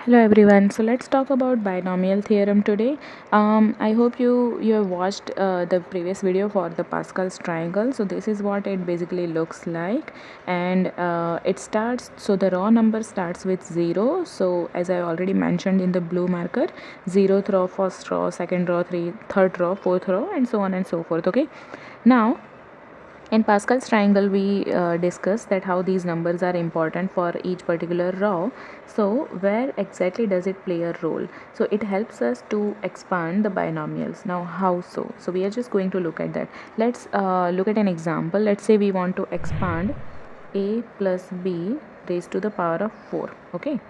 Hello everyone. So let's talk about binomial theorem today. I hope you have watched the previous video for the Pascal's triangle. So this is what it basically looks like, and it starts. So the raw number starts with 0. So as I already mentioned in the blue marker, 0th row, first row, second row, third row, fourth row, and so on and so forth. Okay. Now in Pascal's triangle, we discussed that how these numbers are important for each particular row. So where exactly does it play a role? So it helps us to expand the binomials. Now how so? So we are just going to look at that. Let's look at an example. Let's say we want to expand a plus b raised to the power of 4. Okay.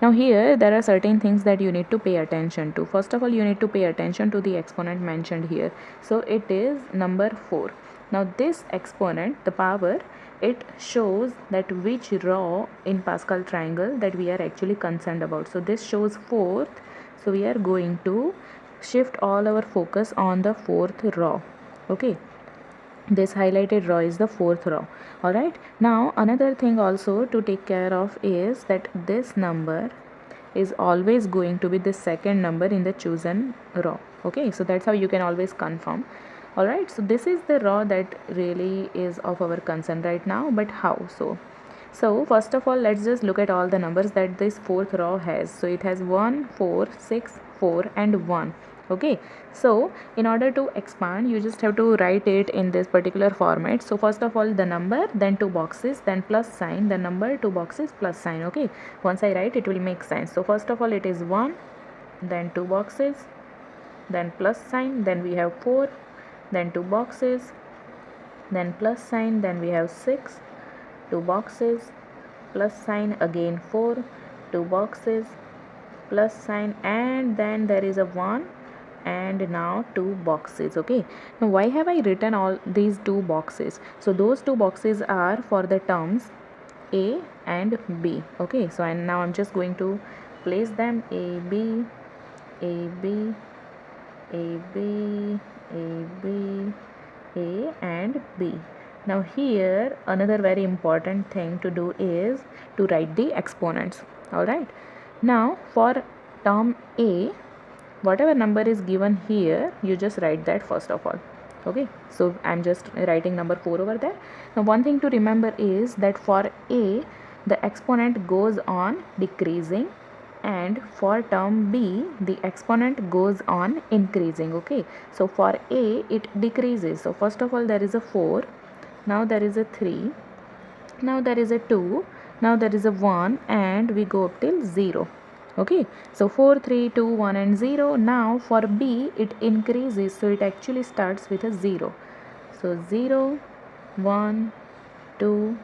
Now here there are certain things that you need to pay attention to. First of all, you need to pay attention to the exponent mentioned here. So it is number 4. Now this exponent, the power, it shows that which row in Pascal triangle that we are actually concerned about. So this shows fourth. So we are going to shift all our focus on the fourth row. Okay, this highlighted row is the fourth row. All right, now another thing also to take care of is that this number is always going to be the second number in the chosen row. Okay, so that's how you can always confirm. All right, so this is the row that really is of our concern right now. But how so first of all, let's just look at all the numbers that this fourth row has. So it has 1, 4, 6, 4 and 1. Okay, so in order to expand, you just have to write it in this particular format. So first of all, the number, then two boxes, then plus sign, the number, two boxes, plus sign. Okay, once I write, it will make sense. So first of all, it is 1, then two boxes, then plus sign, then we have 4, then two boxes, then plus sign, then we have 6, two boxes, plus sign, again 4, two boxes, plus sign, and then there is a 1 and now two boxes. Okay, now why have I written all these two boxes? So those two boxes are for the terms a and b. Okay, so and now I'm just going to place them a b, a b, a b, a b, a and b. Now here another very important thing to do is to write the exponents. All right, now for term a, whatever number is given here, you just write that first of all. Okay, so I'm just writing number 4 over there. Now one thing to remember is that for a, the exponent goes on decreasing, and for term b, the exponent goes on increasing. Okay, so for a, it decreases. So first of all, there is a 4, now there is a 3, now there is a 2, now there is a 1, and we go up till 0. Okay, so 4, 3, 2, 1 and 0. Now for b, it increases, so it actually starts with a 0. So 0, 1, 2,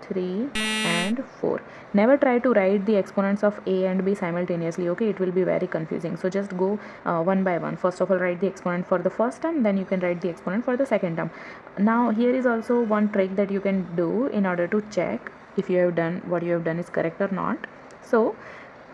3 and 4. Never try to write the exponents of a and b simultaneously. Okay, it will be very confusing. So just go one by one. First of all, write the exponent for the first term, then you can write the exponent for the second term. Now here is also one trick that you can do in order to check if you have done what you have done is correct or not. So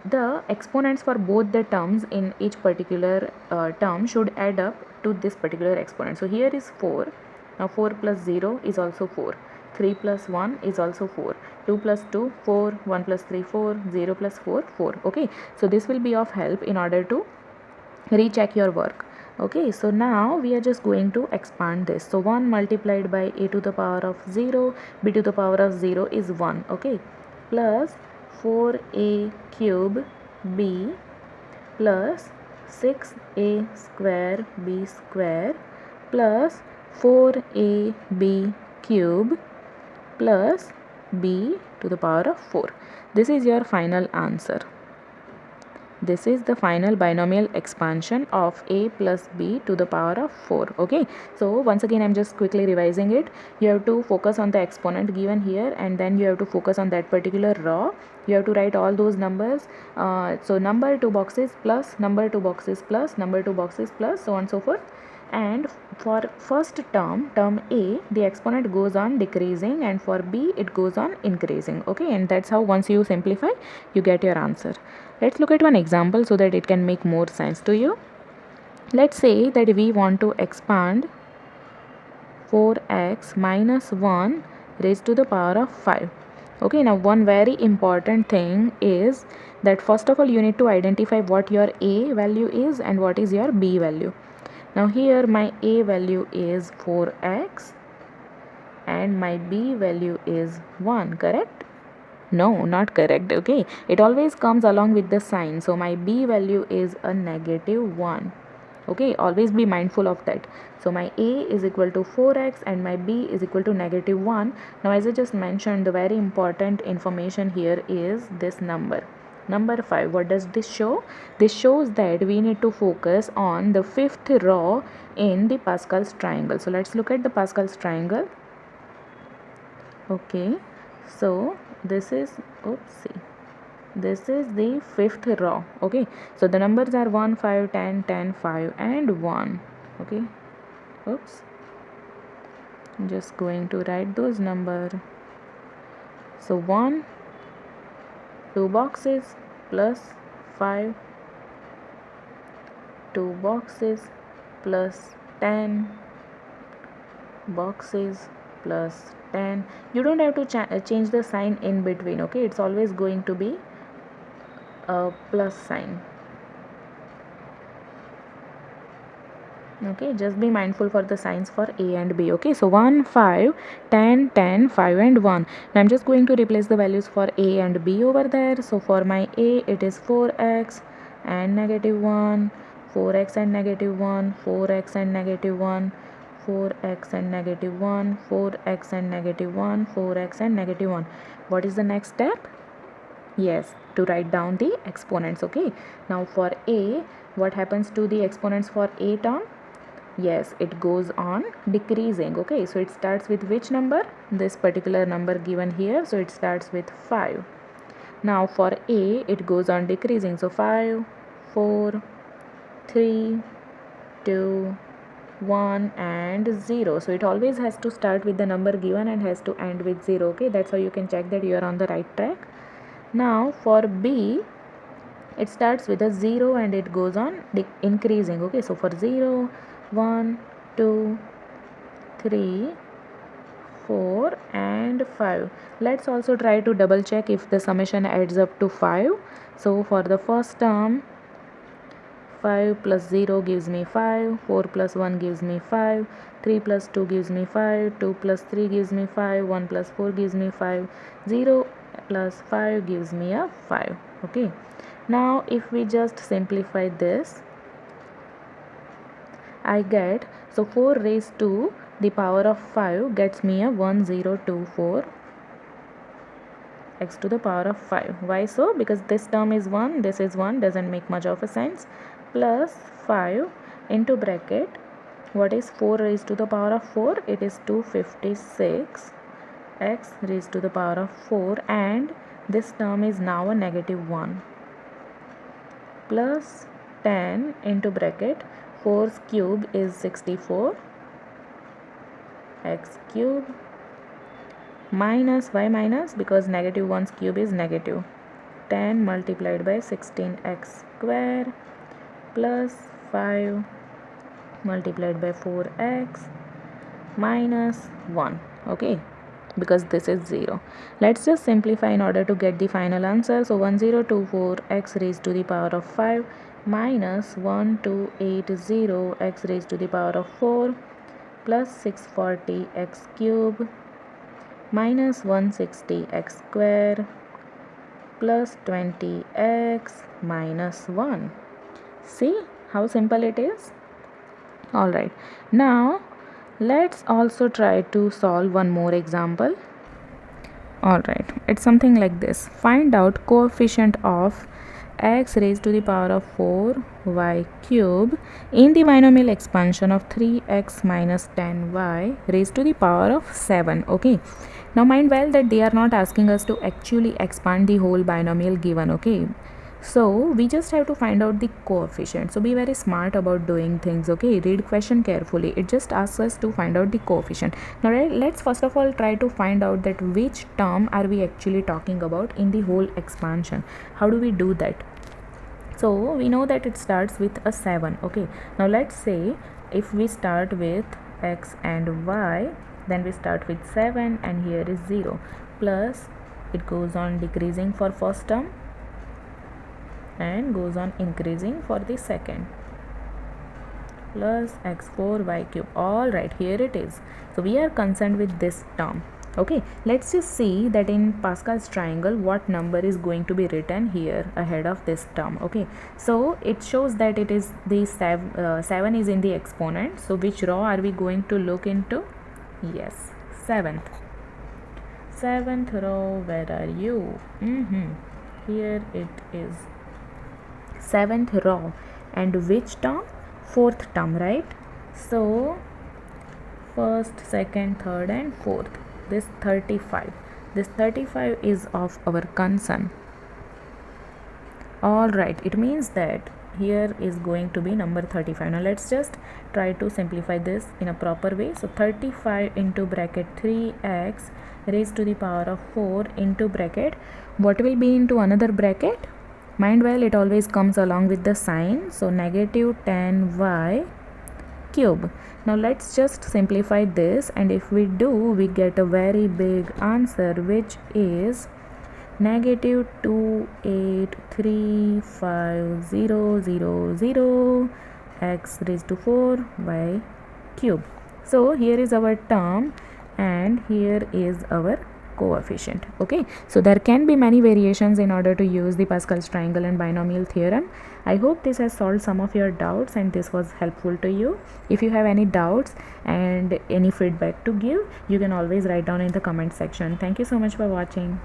the exponents for both the terms in each particular term should add up to this particular exponent. So here is 4. Now 4 plus 0 is also 4. 3 plus 1 is also 4. 2 plus 2, 4. 1 plus 3, 4. 0 plus 4, 4. Okay, so this will be of help in order to recheck your work. Okay, so now we are just going to expand this. So 1 multiplied by a to the power of 0, b to the power of 0 is 1. Okay, plus 4a cube b plus 6a square b square plus 4ab cube plus b to the power of 4. This is your final answer. This is the final binomial expansion of a plus b to the power of 4. Okay, so once again I'm just quickly revising it. You have to focus on the exponent given here, and then you have to focus on that particular row. You have to write all those numbers. So number 2 boxes plus, number 2 boxes plus, number 2 boxes plus, so on and so forth. And for first term, term a, the exponent goes on decreasing, and for b it goes on increasing. Okay, and that's how once you simplify, you get your answer. Let's look at one example so that it can make more sense to you. Let's say that we want to expand 4x minus 1 raised to the power of 5. Okay, now one very important thing is that first of all you need to identify what your a value is and what is your b value. Now here my a value is 4x and my b value is 1, correct? No, not correct. Okay, it always comes along with the sign, so my b value is a -1. Okay, always be mindful of that. So my a is equal to 4x and my b is equal to -1. Now as I just mentioned, the very important information here is this number 5. What does this show? This shows that we need to focus on the fifth row in the Pascal's triangle. So let's look at the Pascal's triangle. Okay, so this is the fifth row. Okay, so the numbers are 1, 5, 10, 10, 5 and 1. Okay, I'm just going to write those numbers. So 1, 2 boxes plus 5, 2 boxes plus 10 boxes plus 10. You don't have to change the sign in between. Okay, it's always going to be a plus sign. Okay, just be mindful for the signs for a and b. Okay, so 1, 5, 10, 10, 5 and 1. Now I'm just going to replace the values for a and b over there. So for my a it is 4x and -1, 4x and -1, 4x and -1, 4x and -1, 4x and -1, 4x and -1. What is the next step? Yes, to write down the exponents. Okay, now for a, what happens to the exponents for a term? Yes, it goes on decreasing. Okay, so it starts with which number? This particular number given here, so it starts with 5. Now for a, it goes on decreasing, so 5, 4, 3, 2, 1 and 0. So it always has to start with the number given and has to end with 0. Okay, that's how you can check that you are on the right track. Now for b, it starts with a 0 and it goes on increasing. Okay, so for 0, 1, 2, 3, 4 and 5. Let's also try to double check if the summation adds up to 5. So for the first term, 5 plus 0 gives me 5, 4 plus 1 gives me 5, 3 plus 2 gives me 5, 2 plus 3 gives me 5, 1 plus 4 gives me 5, 0 plus 5 gives me a 5. Okay, now if we just simplify this, I get, so 4 raised to the power of 5 gets me a 1024 x to the power of 5. Why so? Because this term is 1, this is 1, doesn't make much of a sense, plus 5 into bracket, what is 4 raised to the power of 4? It is 256 x raised to the power of 4, and this term is now a -1, plus 10 into bracket, 4's cube is 64 x cube, minus, why minus? Because -1's cube is negative, 10 multiplied by 16x square plus 5 multiplied by 4x minus 1. Okay, because this is 0. Let's just simplify in order to get the final answer. So 1024 x raised to the power of 5 minus 1280 x raised to the power of 4 plus 640 x cube minus 160 x square plus 20x minus 1. See how simple it is? Alright, now let's also try to solve one more example. Alright, it's something like this. Find out coefficient of x raised to the power of 4y cube in the binomial expansion of 3x minus 10y raised to the power of 7. Okay, now mind well that they are not asking us to actually expand the whole binomial given. Okay, so we just have to find out the coefficient. So be very smart about doing things. Okay, read question carefully. It just asks us to find out the coefficient. Now let's first of all try to find out that which term are we actually talking about in the whole expansion. How do we do that? So we know that it starts with a 7. Okay, now let's say if we start with x and y, then we start with 7 and here is 0 plus it goes on decreasing for first term and goes on increasing for the second. Plus x4 y cube. All right, here it is. So we are concerned with this term. Okay, let's just see that in Pascal's triangle what number is going to be written here ahead of this term. Okay, so it shows that it is the 7 is in the exponent. So which row are we going to look into? Yes, 7th row. Where are you? Here it is, 7th row. And which term? 4th term, right? So first, second, third and fourth. This 35 is of our concern. All right, it means that here is going to be number 35. Now let's just try to simplify this in a proper way. So 35 into bracket 3x raised to the power of 4 into bracket, what will be into another bracket? Mind well, it always comes along with the sign. So negative 10y cube. Now let's just simplify this, and if we do, we get a very big answer, which is negative 2835000 x raised to 4 y cube. So here is our term and here is our coefficient. Okay, so there can be many variations in order to use the Pascal's triangle and binomial theorem. I hope this has solved some of your doubts and this was helpful to you. If you have any doubts and any feedback to give, you can always write down in the comment section. Thank you so much for watching.